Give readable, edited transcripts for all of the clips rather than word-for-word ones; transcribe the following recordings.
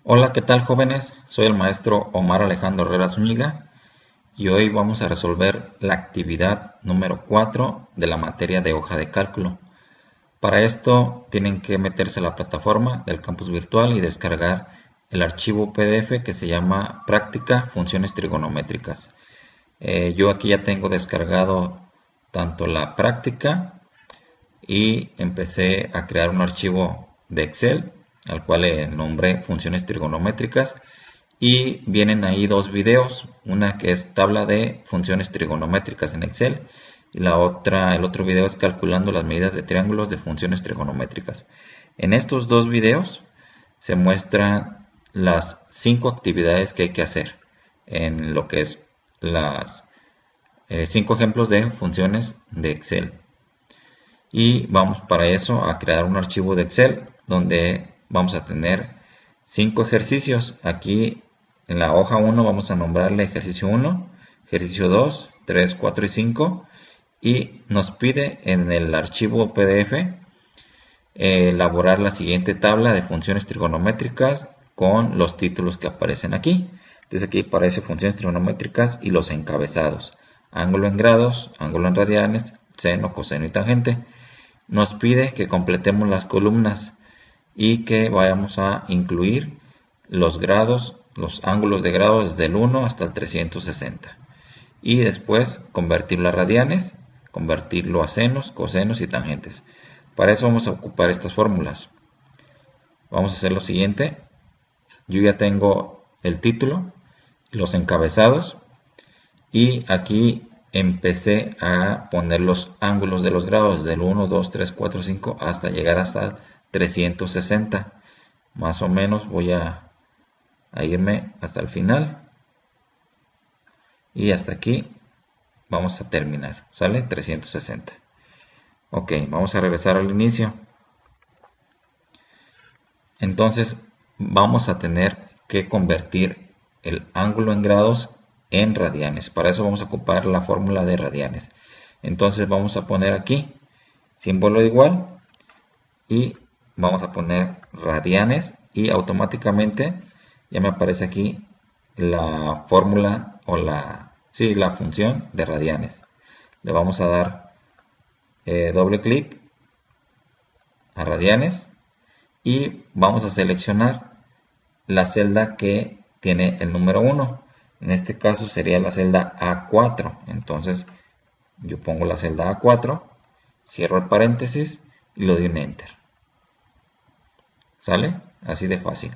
Hola, ¿qué tal jóvenes? Soy el maestro Omar Alejandro Herrera Zúñiga y hoy vamos a resolver la actividad número 4 de la materia de hoja de cálculo. Para esto tienen que meterse a la plataforma del campus virtual y descargar el archivo PDF que se llama Práctica Funciones Trigonométricas. Yo aquí ya tengo descargado tanto la práctica y empecé a crear un archivo de Excel al cual le nombré funciones trigonométricas y vienen ahí dos videos, una que es tabla de funciones trigonométricas en Excel y el otro video es calculando las medidas de triángulos de funciones trigonométricas. En estos dos videos se muestran las 5 actividades que hay que hacer en lo que es las 5 ejemplos de funciones de Excel. Y vamos para eso a crear un archivo de Excel donde vamos a tener 5 ejercicios. Aquí en la hoja 1 vamos a nombrarle ejercicio 1, ejercicio 2, 3, 4 y 5 y nos pide en el archivo PDF elaborar la siguiente tabla de funciones trigonométricas con los títulos que aparecen aquí. Entonces aquí aparece funciones trigonométricas y los encabezados: ángulo en grados, ángulo en radianes, seno, coseno y tangente. Nos pide que completemos las columnas y que vayamos a incluir los grados, los ángulos de grado desde el 1 hasta el 360. Y después convertirlo a radianes, convertirlo a senos, cosenos y tangentes. Para eso vamos a ocupar estas fórmulas. Vamos a hacer lo siguiente. Yo ya tengo el título, los encabezados y aquí empecé a poner los ángulos de los grados del 1, 2, 3, 4, 5 hasta llegar hasta 360. Más o menos voy a irme hasta el final. Y hasta aquí vamos a terminar. ¿Sale? 360. Ok, vamos a regresar al inicio. Entonces vamos a tener que convertir el ángulo en grados en radianes. Para eso vamos a ocupar la fórmula de radianes. Entonces vamos a poner aquí símbolo de igual y vamos a poner radianes y automáticamente ya me aparece aquí la fórmula o la función de radianes. Le vamos a dar doble clic a radianes y vamos a seleccionar la celda que tiene el número 1. En este caso sería la celda A4. Entonces yo pongo la celda A4, cierro el paréntesis y le doy un enter. ¿Sale? Así de fácil.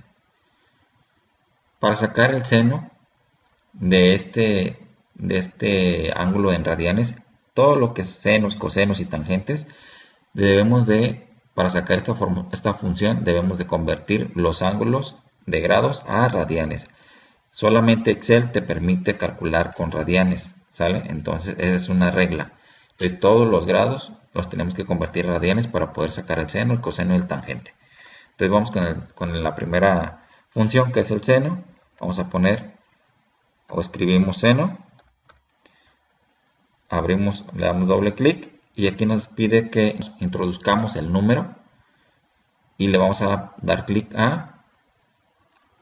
Para sacar el seno de este ángulo en radianes, todo lo que es senos, cosenos y tangentes, para sacar esta función debemos de convertir los ángulos de grados a radianes. Solamente Excel te permite calcular con radianes, ¿sale? Entonces esa es una regla. Entonces todos los grados los tenemos que convertir a radianes para poder sacar el seno, el coseno y el tangente. Entonces vamos con la primera función, que es el seno. Vamos a poner o escribimos seno, le damos doble clic y aquí nos pide que introduzcamos el número y le vamos a dar clic a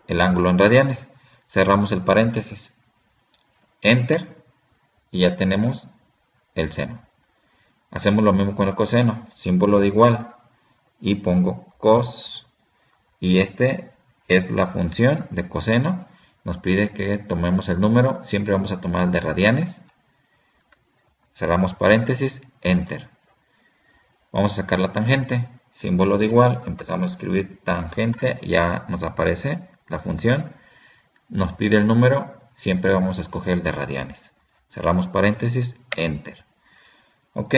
el ángulo en radianes. Cerramos el paréntesis, enter y ya tenemos el seno. Hacemos lo mismo con el coseno, símbolo de igual y pongo cos y este es la función de coseno. Nos pide que tomemos el número, siempre vamos a tomar el de radianes. Cerramos paréntesis, enter. Vamos a sacar la tangente, símbolo de igual, empezamos a escribir tangente, ya nos aparece la función. Nos pide el número, siempre vamos a escoger el de radianes. Cerramos paréntesis, enter. Ok,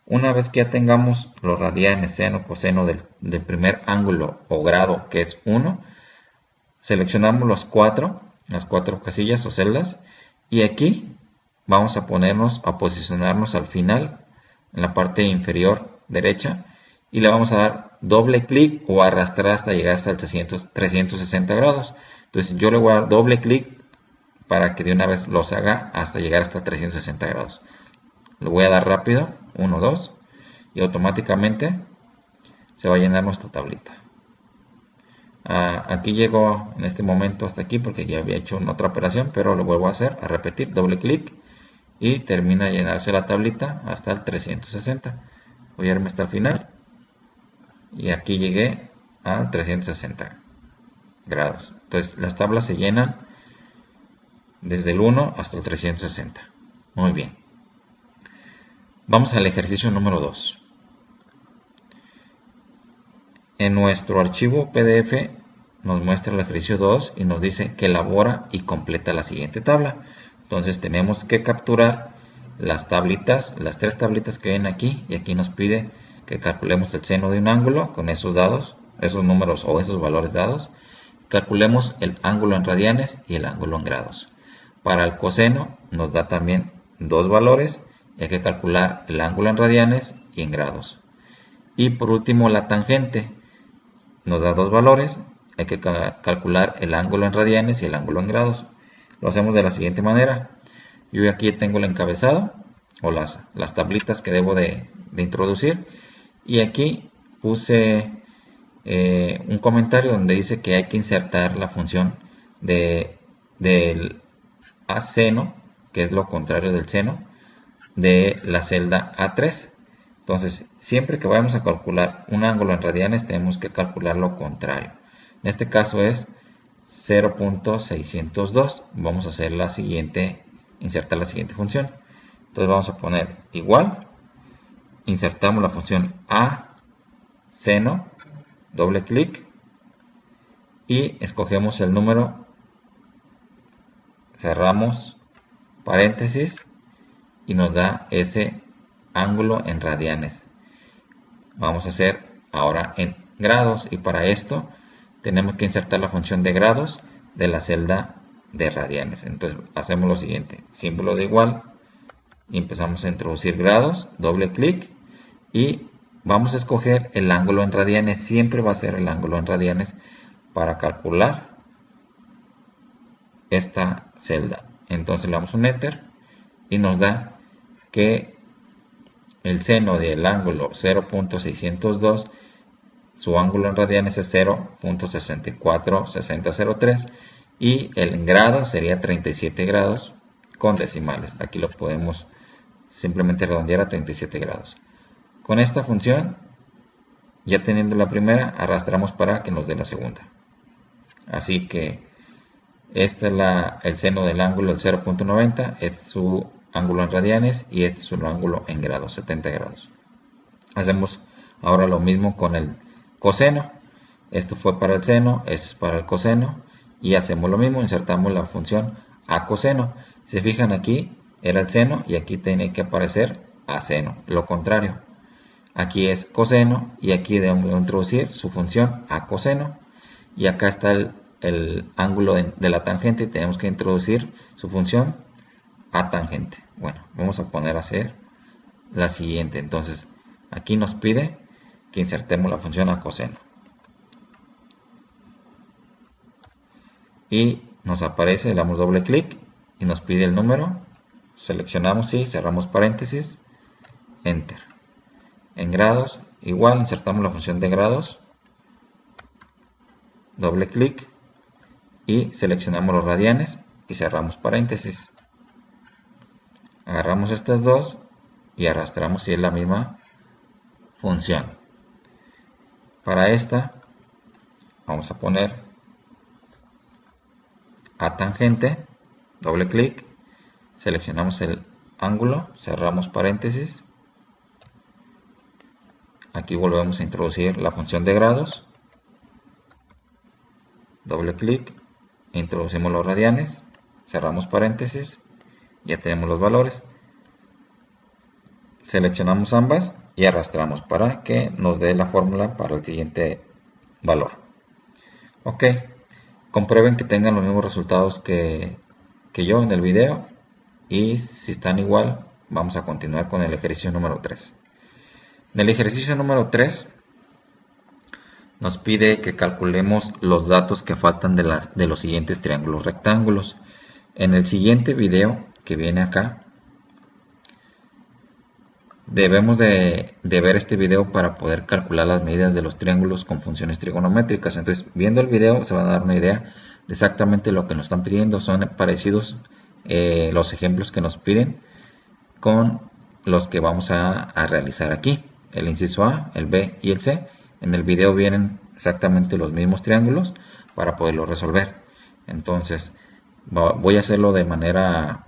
una vez que ya tengamos los radianes, seno, coseno del primer ángulo o grado, que es 1, seleccionamos las cuatro casillas o celdas y aquí vamos a posicionarnos al final en la parte inferior derecha y le vamos a dar doble clic o arrastrar hasta llegar hasta el 360 grados. Entonces yo le voy a dar doble clic para que de una vez los haga hasta llegar hasta 360 grados. Le voy a dar rápido, 1, 2 y automáticamente se va a llenar nuestra tablita. Aquí llegó en este momento hasta aquí porque ya había hecho una otra operación, pero lo vuelvo a hacer, a repetir, doble clic y termina de llenarse la tablita hasta el 360. Voy a irme hasta el final y aquí llegué a 360 grados. Entonces las tablas se llenan desde el 1 hasta el 360. Muy bien. Vamos al ejercicio número 2. En nuestro archivo PDF nos muestra el ejercicio 2 y nos dice que elabora y completa la siguiente tabla. Entonces tenemos que capturar las tablitas, las tres tablitas que ven aquí, y aquí nos pide que calculemos el seno de un ángulo con esos dados, esos números o esos valores dados. Calculemos el ángulo en radianes y el ángulo en grados. Para el coseno nos da también dos valores, y hay que calcular el ángulo en radianes y en grados. Y por último la tangente nos da dos valores, hay que calcular el ángulo en radianes y el ángulo en grados. Lo hacemos de la siguiente manera. Yo aquí tengo el encabezado o las tablitas que debo de introducir, y aquí puse un comentario donde dice que hay que insertar la función del aseno, que es lo contrario del seno, de la celda A3. Entonces, siempre que vayamos a calcular un ángulo en radianes, tenemos que calcular lo contrario. En este caso es 0.602. Vamos a hacer la siguiente, insertar la siguiente función. Entonces vamos a poner igual, insertamos la función a seno, doble clic y escogemos el número, cerramos paréntesis y nos da ese ángulo en radianes. Vamos a hacer ahora en grados, y para esto tenemos que insertar la función de grados de la celda de radianes. Entonces hacemos lo siguiente, símbolo de igual, y empezamos a introducir grados, doble clic y vamos a escoger el ángulo en radianes. Siempre va a ser el ángulo en radianes para calcular esta celda. Entonces le damos un enter y nos da que el seno del ángulo 0.602, su ángulo en radianes es 0.646003 y el grado sería 37 grados con decimales. Aquí lo podemos simplemente redondear a 37 grados. Con esta función, ya teniendo la primera, arrastramos para que nos dé la segunda. Así que este es el seno del ángulo del 0.90, este es su ángulo en radianes y este es su ángulo en grados, 70 grados. Hacemos ahora lo mismo con el coseno. Esto fue para el seno, este es para el coseno, y hacemos lo mismo, insertamos la función a coseno. Si se fijan, aquí era el seno y aquí tiene que aparecer a seno, lo contrario. Aquí es coseno y aquí debemos introducir su función a coseno, y acá está el ángulo de la tangente y tenemos que introducir su función a tangente. Bueno, vamos a poner a hacer la siguiente. Entonces aquí nos pide que insertemos la función a coseno y nos aparece, le damos doble clic y nos pide el número, seleccionamos y cerramos paréntesis, enter. En grados igual, insertamos la función de grados, doble clic y seleccionamos los radianes y cerramos paréntesis. Agarramos estas dos y arrastramos si es la misma función. Para esta vamos a poner a tangente, doble clic, seleccionamos el ángulo, cerramos paréntesis. Aquí volvemos a introducir la función de grados, doble clic, introducimos los radianes, cerramos paréntesis, ya tenemos los valores. Seleccionamos ambas y arrastramos para que nos dé la fórmula para el siguiente valor. Ok, comprueben que tengan los mismos resultados que yo en el video, y si están igual vamos a continuar con el ejercicio número 3. En el ejercicio número 3 nos pide que calculemos los datos que faltan de los siguientes triángulos rectángulos. En el siguiente video que viene acá, Debemos de ver este video para poder calcular las medidas de los triángulos con funciones trigonométricas. Entonces, viendo el video se va a dar una idea de exactamente lo que nos están pidiendo. Son parecidos los ejemplos que nos piden con los que vamos a realizar aquí. El inciso A, el B y el C. En el video vienen exactamente los mismos triángulos para poderlo resolver. Entonces, voy a hacerlo de manera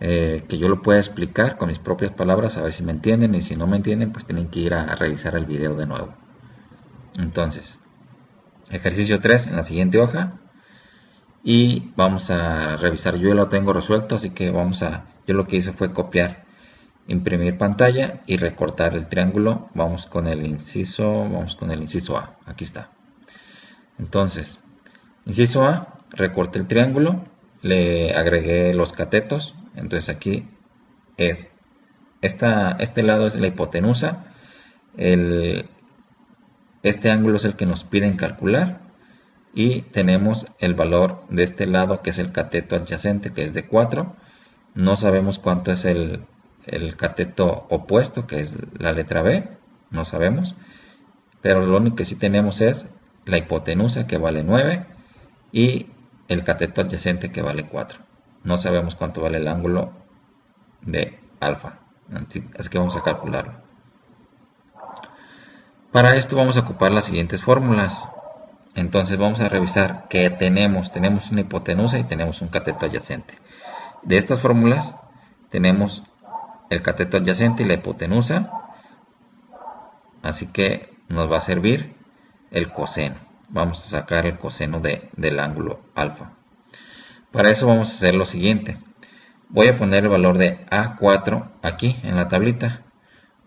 que yo lo pueda explicar con mis propias palabras, a ver si me entienden, y si no me entienden, pues tienen que ir a revisar el video de nuevo. Entonces, ejercicio 3 en la siguiente hoja, y vamos a revisar. Yo ya lo tengo resuelto, así que yo lo que hice fue copiar, imprimir pantalla y recortar el triángulo. Vamos con el inciso A, aquí está. Entonces, inciso A, recorté el triángulo, le agregué los catetos. Entonces aquí es este lado es la hipotenusa, este ángulo es el que nos piden calcular, y tenemos el valor de este lado, que es el cateto adyacente, que es de 4. No sabemos cuánto es el cateto opuesto, que es la letra B, no sabemos, pero lo único que sí tenemos es la hipotenusa, que vale 9, y el cateto adyacente, que vale 4. No sabemos cuánto vale el ángulo de alfa, así que vamos a calcularlo. Para esto vamos a ocupar las siguientes fórmulas. Entonces vamos a revisar que tenemos una hipotenusa y tenemos un cateto adyacente. De estas fórmulas tenemos el cateto adyacente y la hipotenusa, así que nos va a servir el coseno. Vamos a sacar el coseno del ángulo alfa. Para eso vamos a hacer lo siguiente. Voy a poner el valor de A4 aquí en la tablita.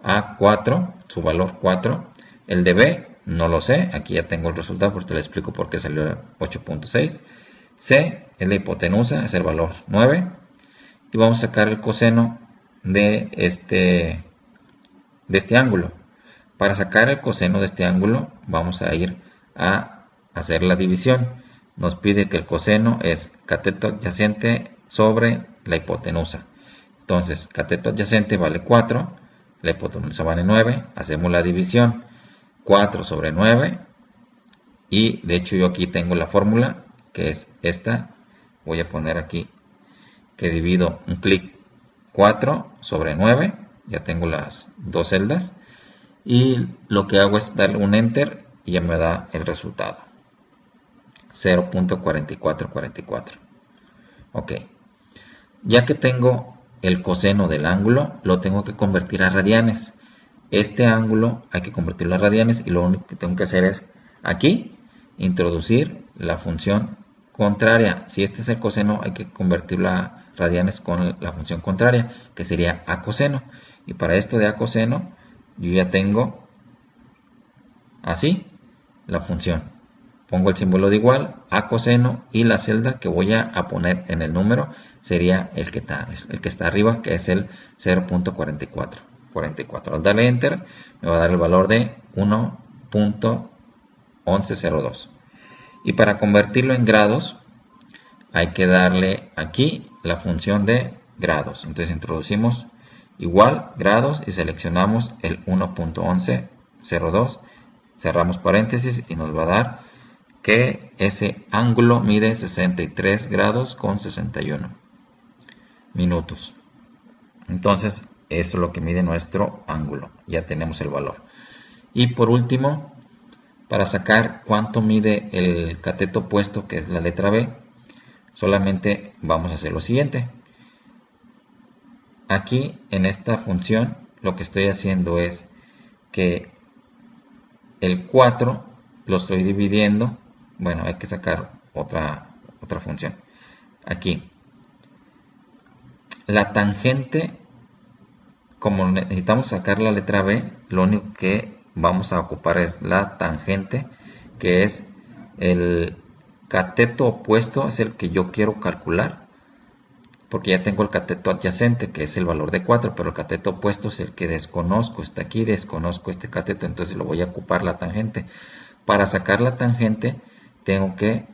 A4, su valor 4. El de B no lo sé, aquí ya tengo el resultado porque le explico por qué salió 8.6. C es la hipotenusa, es el valor 9. Y vamos a sacar el coseno de este ángulo. Para sacar el coseno de este ángulo vamos a ir a hacer la división. Nos pide que el coseno es cateto adyacente sobre la hipotenusa. Entonces, cateto adyacente vale 4, la hipotenusa vale 9, hacemos la división. 4 sobre 9, y de hecho yo aquí tengo la fórmula, que es esta. Voy a poner aquí que divido un clic 4 sobre 9, ya tengo las dos celdas, y lo que hago es darle un enter y ya me da el resultado, 0.4444. Ok, ya que tengo el coseno del ángulo, lo tengo que convertir a radianes. Este ángulo hay que convertirlo a radianes, y lo único que tengo que hacer es aquí introducir la función contraria. Si este es el coseno, hay que convertirlo a radianes con la función contraria, que sería a coseno. Y para esto de a coseno, yo ya tengo así la función. Pongo el símbolo de igual, a coseno, y la celda que voy a poner en el número sería el que está arriba, que es el 0.44. Al darle enter me va a dar el valor de 1.1102. Y para convertirlo en grados hay que darle aquí la función de grados. Entonces introducimos igual grados y seleccionamos el 1.1102, cerramos paréntesis y nos va a dar que ese ángulo mide 63 grados con 61 minutos. Entonces eso es lo que mide nuestro ángulo, ya tenemos el valor. Y por último, para sacar cuánto mide el cateto opuesto, que es la letra B, solamente vamos a hacer lo siguiente. Aquí en esta función lo que estoy haciendo es que el 4 lo estoy dividiendo. Bueno, hay que sacar otra función. Aquí, la tangente, como necesitamos sacar la letra B, lo único que vamos a ocupar es la tangente, que es el cateto opuesto, es el que yo quiero calcular, porque ya tengo el cateto adyacente, que es el valor de 4, pero el cateto opuesto es el que desconozco, está aquí, desconozco este cateto, entonces lo voy a ocupar la tangente. Para sacar la tangente, tengo que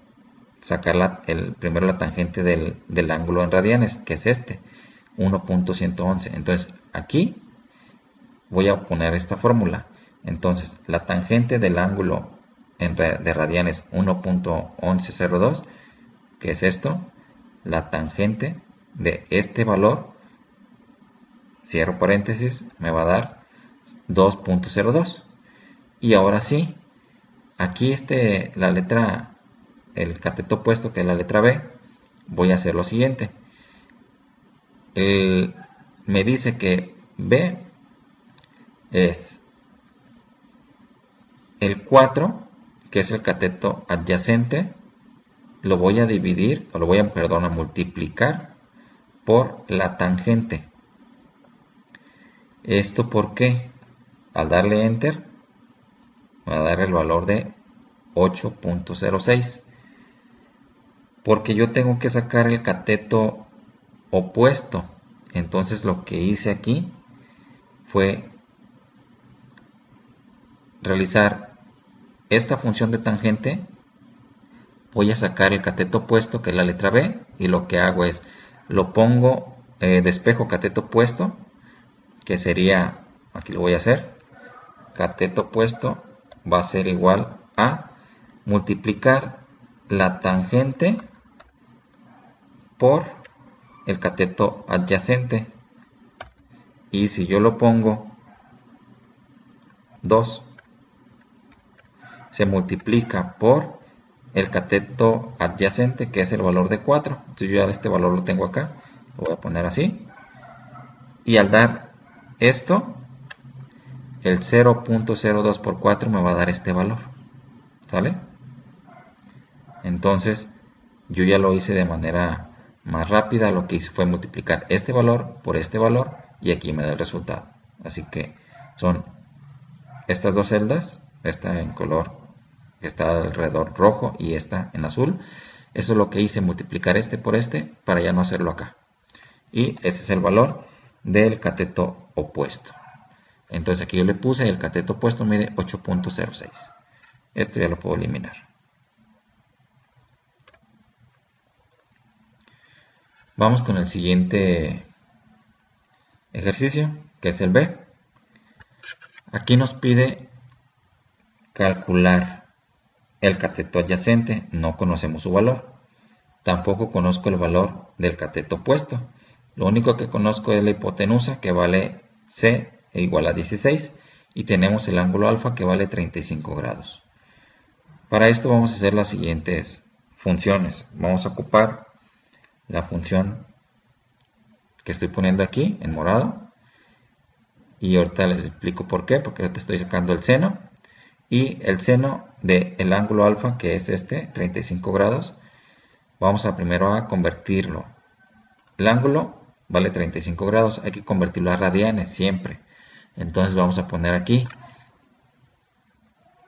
sacar primero la tangente del ángulo en radianes, que es este, 1.111. Entonces aquí voy a poner esta fórmula. Entonces, la tangente del ángulo de radianes 1.1102, que es esto, la tangente de este valor, cierro paréntesis, me va a dar 2.02. Y ahora sí, aquí la letra, el cateto opuesto, que es la letra B, voy a hacer lo siguiente. Me dice que B es el 4, que es el cateto adyacente, lo voy a dividir, o lo voy a, perdón, a multiplicar por la tangente. ¿Esto por qué? Al darle Enter, me va a dar el valor de 8.06. Porque yo tengo que sacar el cateto opuesto. Entonces lo que hice aquí fue realizar esta función de tangente. Voy a sacar el cateto opuesto, que es la letra B, y lo que hago es, lo pongo, despejo cateto opuesto, que sería, aquí lo voy a hacer, cateto opuesto va a ser igual a multiplicar la tangente por el cateto adyacente. Y si yo lo pongo 2, se multiplica por el cateto adyacente, que es el valor de 4. Entonces yo ya este valor lo tengo acá, lo voy a poner así. Y al dar esto, el 0.02 por 4 me va a dar este valor. ¿Sale? Entonces yo ya lo hice de manera más rápida. Lo que hice fue multiplicar este valor por este valor y aquí me da el resultado. Así que son estas dos celdas, esta en color que está alrededor rojo y esta en azul. Eso es lo que hice, multiplicar este por este para ya no hacerlo acá. Y ese es el valor del cateto opuesto. Entonces aquí yo le puse, el cateto opuesto mide 8.06. Esto ya lo puedo eliminar. Vamos con el siguiente ejercicio, que es el B. Aquí nos pide calcular el cateto adyacente. No conocemos su valor. Tampoco conozco el valor del cateto opuesto. Lo único que conozco es la hipotenusa, que vale C igual a 16. Y tenemos el ángulo alfa, que vale 35 grados. Para esto vamos a hacer las siguientes funciones. Vamos a ocupar la función que estoy poniendo aquí en morado. Y ahorita les explico por qué. Porque ahorita estoy sacando el seno. Y el seno del ángulo alfa, que es este, 35 grados. Vamos a primero a convertirlo. El ángulo vale 35 grados. Hay que convertirlo a radianes siempre. Entonces vamos a poner aquí.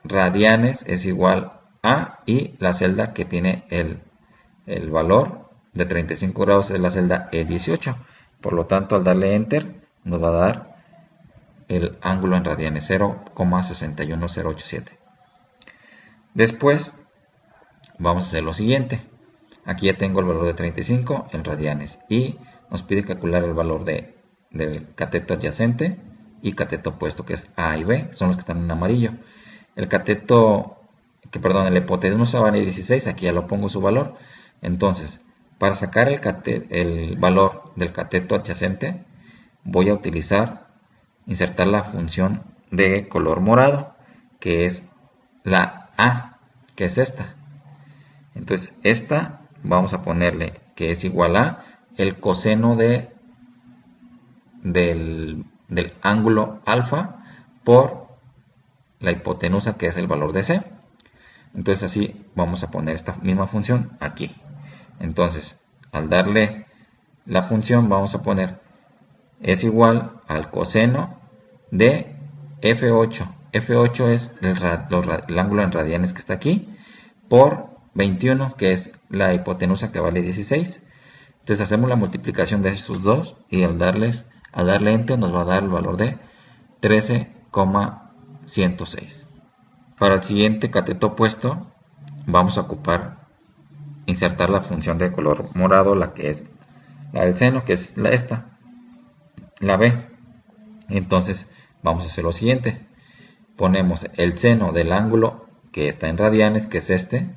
Radianes es igual a, y la celda que tiene el valor de 35 grados es la celda E18. Por lo tanto, al darle Enter, nos va a dar el ángulo en radianes, 0,61087. Después, vamos a hacer lo siguiente. Aquí ya tengo el valor de 35 en radianes y nos pide calcular el valor del cateto adyacente y cateto opuesto, que es A y B, son los que están en amarillo. El la hipotenusa vale 16, aquí ya lo pongo su valor. Entonces, para sacar el valor del cateto adyacente, voy a insertar la función de color morado, que es la A, que es esta. Entonces, esta vamos a ponerle que es igual a el coseno del ángulo alfa por la hipotenusa, que es el valor de C. Entonces así vamos a poner esta misma función aquí. Entonces al darle la función vamos a poner es igual al coseno de F8. F8 es el ángulo en radianes que está aquí por 21, que es la hipotenusa, que vale 16. Entonces hacemos la multiplicación de esos dos y al darle Enter nos va a dar el valor de 13,106. Para el siguiente cateto opuesto vamos a insertar la función de color morado, la que es la del seno, que es la B. Entonces vamos a hacer lo siguiente. Ponemos el seno del ángulo que está en radianes, que es este,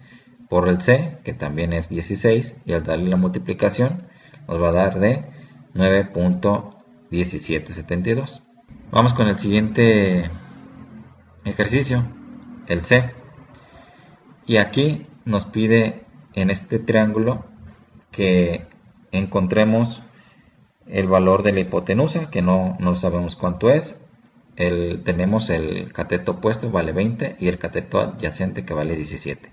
por el C, que también es 16, y al darle la multiplicación nos va a dar de 9.1772. Vamos con el siguiente ejercicio, el C. Y aquí nos pide en este triángulo que encontremos el valor de la hipotenusa, que no sabemos cuánto es. Tenemos el cateto opuesto, vale 20, y el cateto adyacente, que vale 17.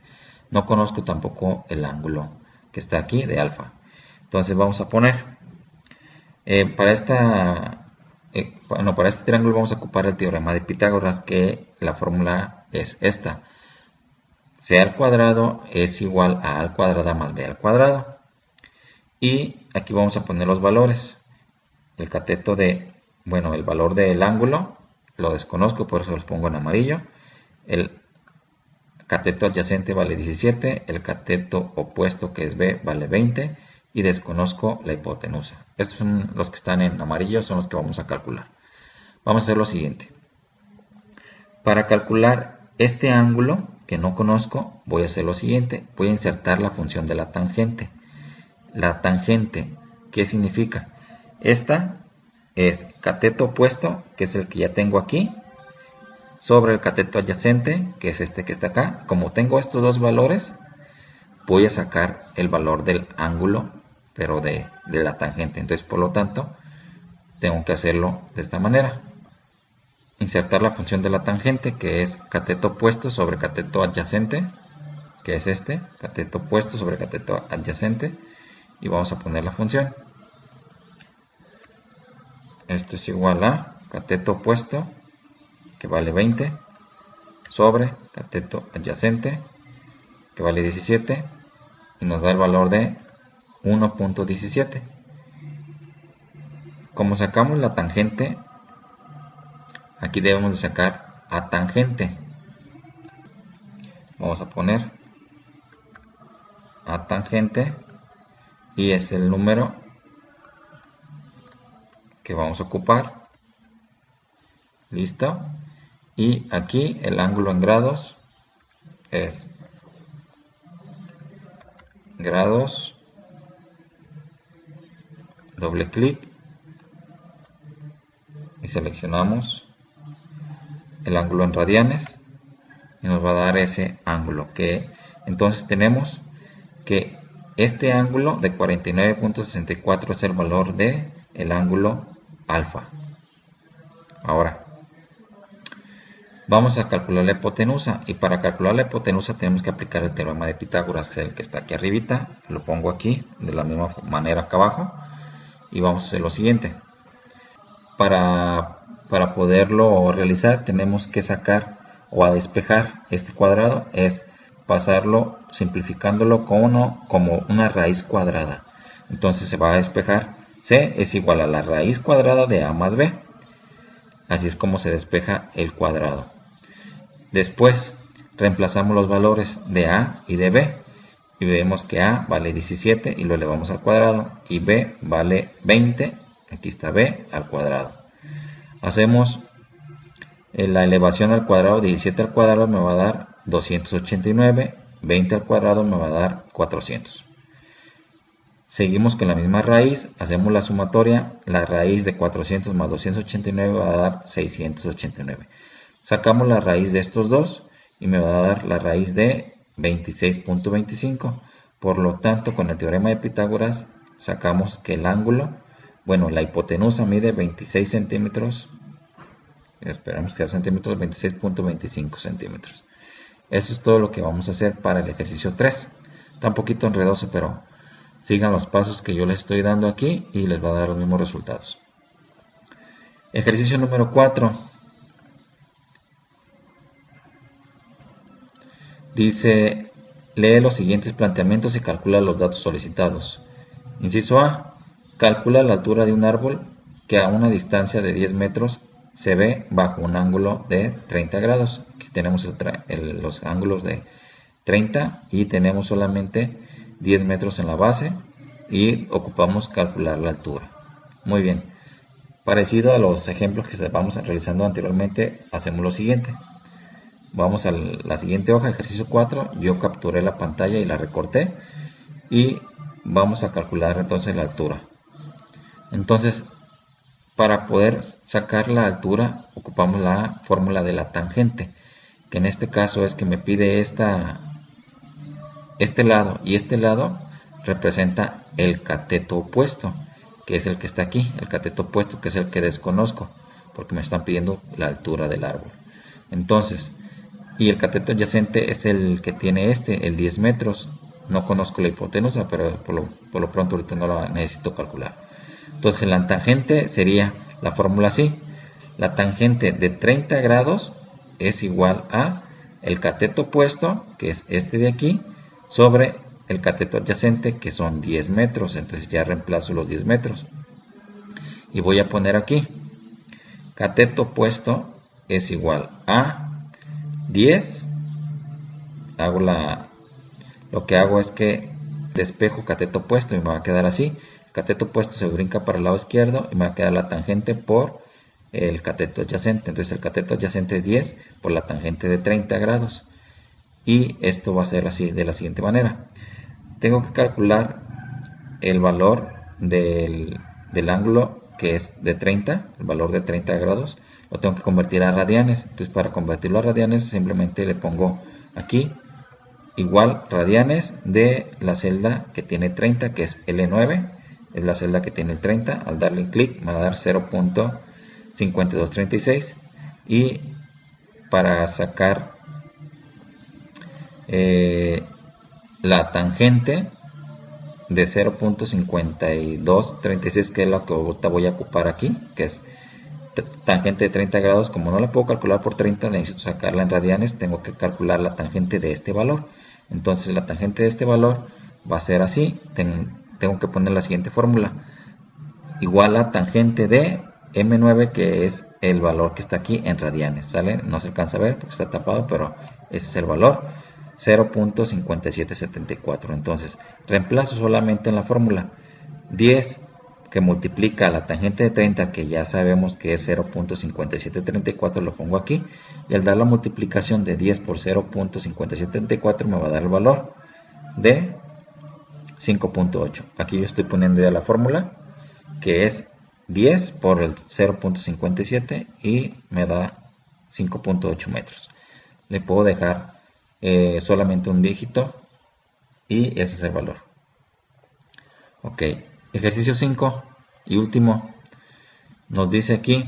No conozco tampoco el ángulo que está aquí de alfa. Entonces vamos a poner, para este triángulo vamos a ocupar el teorema de Pitágoras, que la fórmula es esta. C al cuadrado es igual a al cuadrado más b al cuadrado. Y aquí vamos a poner los valores. El cateto el valor del ángulo lo desconozco, por eso los pongo en amarillo. El cateto adyacente vale 17, el cateto opuesto, que es b, vale 20, y desconozco la hipotenusa. Estos son los que están en amarillo, son los que vamos a calcular. Vamos a hacer lo siguiente. Para calcular este ángulo que no conozco, voy a hacer lo siguiente. Voy a insertar la función de la tangente. La tangente, ¿qué significa? Esta es cateto opuesto, que es el que ya tengo aquí, sobre el cateto adyacente, que es este que está acá. Como tengo estos dos valores, voy a sacar el valor del ángulo, pero de la tangente. Entonces, por lo tanto, tengo que hacerlo de esta manera. Insertar la función de la tangente, que es cateto opuesto sobre cateto adyacente, que es este, cateto opuesto sobre cateto adyacente, y vamos a poner la función. Esto es igual a cateto opuesto, que vale 20, sobre cateto adyacente, que vale 17, y nos da el valor de 1.17. Como sacamos la tangente, aquí debemos de sacar a tangente. Vamos a poner a tangente, y es el número que vamos a ocupar. Listo. Y aquí el ángulo en grados es grados, doble clic y seleccionamos el ángulo en radianes y nos va a dar ese ángulo, que entonces tenemos que este ángulo de 49.64 es el valor de el ángulo alfa. Ahora vamos a calcular la hipotenusa, y para calcular la hipotenusa tenemos que aplicar el teorema de Pitágoras, que es el que está aquí arribita. Lo pongo aquí de la misma manera acá abajo, y vamos a hacer lo siguiente. Para poderlo realizar tenemos que sacar o a despejar este cuadrado, es pasarlo simplificándolo como una raíz cuadrada. Entonces se va a despejar. C es igual a la raíz cuadrada de a más b. Así es como se despeja el cuadrado. Después reemplazamos los valores de a y de b, y vemos que a vale 17 y lo elevamos al cuadrado, y b vale 20, aquí está b al cuadrado. Hacemos la elevación al cuadrado. 17 al cuadrado me va a dar 289, 20 al cuadrado me va a dar 400. Seguimos con la misma raíz, hacemos la sumatoria. La raíz de 400 más 289 va a dar 689. Sacamos la raíz de estos dos y me va a dar la raíz de 26.25. Por lo tanto, con el teorema de Pitágoras sacamos que el ángulo, la hipotenusa mide 26 centímetros. Esperamos que sea centímetros, 26.25 centímetros. Eso es todo lo que vamos a hacer para el ejercicio 3. Está un poquito enredoso, pero sigan los pasos que yo les estoy dando aquí y les va a dar los mismos resultados. Ejercicio número 4. Dice, lee los siguientes planteamientos y calcula los datos solicitados. Inciso A. Calcula la altura de un árbol que a una distancia de 10 metros se ve bajo un ángulo de 30 grados. Aquí tenemos los ángulos de 30 y tenemos solamente 10 metros en la base y ocupamos calcular la altura. Muy bien. Parecido a los ejemplos que vamos realizando anteriormente, hacemos lo siguiente. Vamos a la siguiente hoja, ejercicio 4. Yo capturé la pantalla y la recorté. Y vamos a calcular entonces la altura. Entonces, para poder sacar la altura, ocupamos la fórmula de la tangente, que en este caso es que me pide este lado, y este lado representa el cateto opuesto, que es el que está aquí, el cateto opuesto, que es el que desconozco, porque me están pidiendo la altura del árbol. Entonces, y el cateto adyacente es el que tiene el 10 metros. No conozco la hipotenusa, pero por lo pronto ahorita no la necesito calcular. Entonces la tangente sería la fórmula así. La tangente de 30 grados es igual a el cateto opuesto, que es este de aquí, sobre el cateto adyacente, que son 10 metros. Entonces ya reemplazo los 10 metros. Y voy a poner aquí, cateto opuesto es igual a 10. Lo que hago es que despejo cateto opuesto y me va a quedar así. El cateto opuesto se brinca para el lado izquierdo y me va a quedar la tangente por el cateto adyacente. Entonces el cateto adyacente es 10 por la tangente de 30 grados. Y esto va a ser así, de la siguiente manera. Tengo que calcular el valor del ángulo, que es de 30, el valor de 30 grados. Lo tengo que convertir a radianes. Entonces para convertirlo a radianes simplemente le pongo aquí igual radianes de la celda que tiene 30, que es L9, es la celda que tiene el 30. Al darle clic me va a dar 0.5236, y para sacar la tangente de 0.5236, que es la que ahorita voy a ocupar aquí, que es tangente de 30 grados, como no la puedo calcular por 30, necesito sacarla en radianes, tengo que calcular la tangente de este valor. Entonces la tangente de este valor va a ser así, tengo que poner la siguiente fórmula, igual a tangente de M9, que es el valor que está aquí en radianes, ¿sale? No se alcanza a ver porque está tapado, pero ese es el valor, 0.5774. Entonces reemplazo solamente en la fórmula 10 que multiplica la tangente de 30, que ya sabemos que es 0.5734, lo pongo aquí, y al dar la multiplicación de 10 por 0.5734 me va a dar el valor de 5.8. Aquí yo estoy poniendo ya la fórmula, que es 10 por el 0.57 y me da 5.8 metros. Le puedo dejar solamente un dígito y ese es el valor. Ok. Ejercicio 5 y último, nos dice aquí,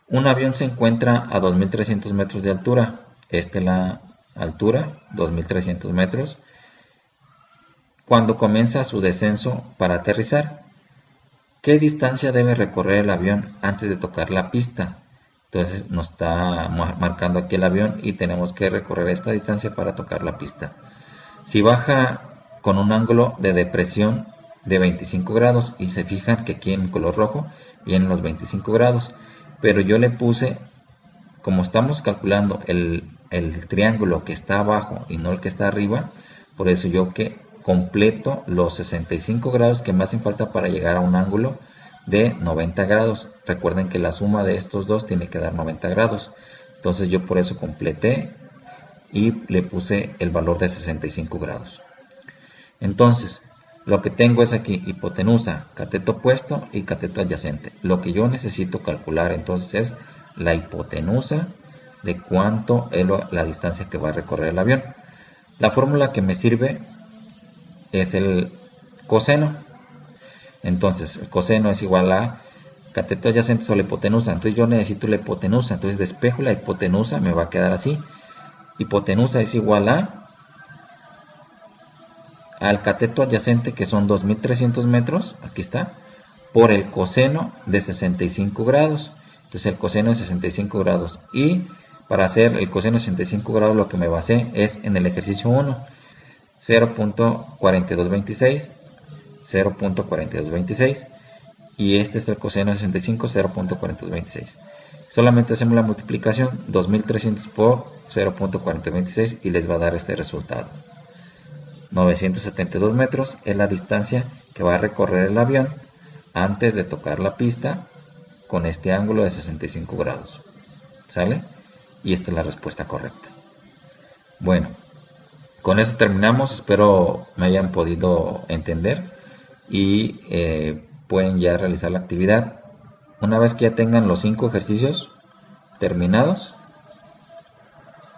un avión se encuentra a 2.300 metros de altura. Esta es la altura, 2.300 metros. Cuando comienza su descenso para aterrizar, ¿qué distancia debe recorrer el avión antes de tocar la pista? Entonces nos está marcando aquí el avión y tenemos que recorrer esta distancia para tocar la pista. Si baja con un ángulo de depresión de 25 grados, y se fijan que aquí en color rojo vienen los 25 grados, pero yo le puse, como estamos calculando el triángulo que está abajo y no el que está arriba, por eso yo que completo los 65 grados que me hacen falta para llegar a un ángulo de 90 grados. Recuerden que la suma de estos dos tiene que dar 90 grados. Entonces yo por eso completé y le puse el valor de 65 grados. Entonces, lo que tengo es aquí hipotenusa, cateto opuesto y cateto adyacente. Lo que yo necesito calcular entonces es la hipotenusa de cuánto es la distancia que va a recorrer el avión. La fórmula que me sirve es el coseno. Entonces, el coseno es igual a cateto adyacente sobre la hipotenusa. Entonces yo necesito la hipotenusa. Entonces despejo la hipotenusa, me va a quedar así. Hipotenusa es igual al cateto adyacente, que son 2.300 metros, aquí está, por el coseno de 65 grados. Entonces el coseno de 65 grados. Y para hacer el coseno de 65 grados lo que me basé es en el ejercicio 1. 0.4226, 0.4226. Y este es el coseno de 65, 0.4226. Solamente hacemos la multiplicación, 2.300 por 0.4226, y les va a dar este resultado. 972 metros es la distancia que va a recorrer el avión antes de tocar la pista con este ángulo de 65 grados. ¿Sale? Y esta es la respuesta correcta. Bueno, con eso terminamos. Espero me hayan podido entender y pueden ya realizar la actividad. Una vez que ya tengan los 5 ejercicios terminados,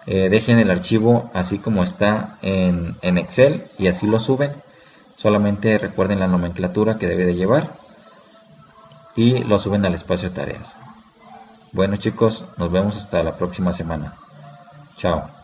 dejen el archivo así como está en Excel y así lo suben. Solamente recuerden la nomenclatura que debe de llevar y lo suben al espacio de tareas. Bueno chicos, nos vemos hasta la próxima semana. Chao.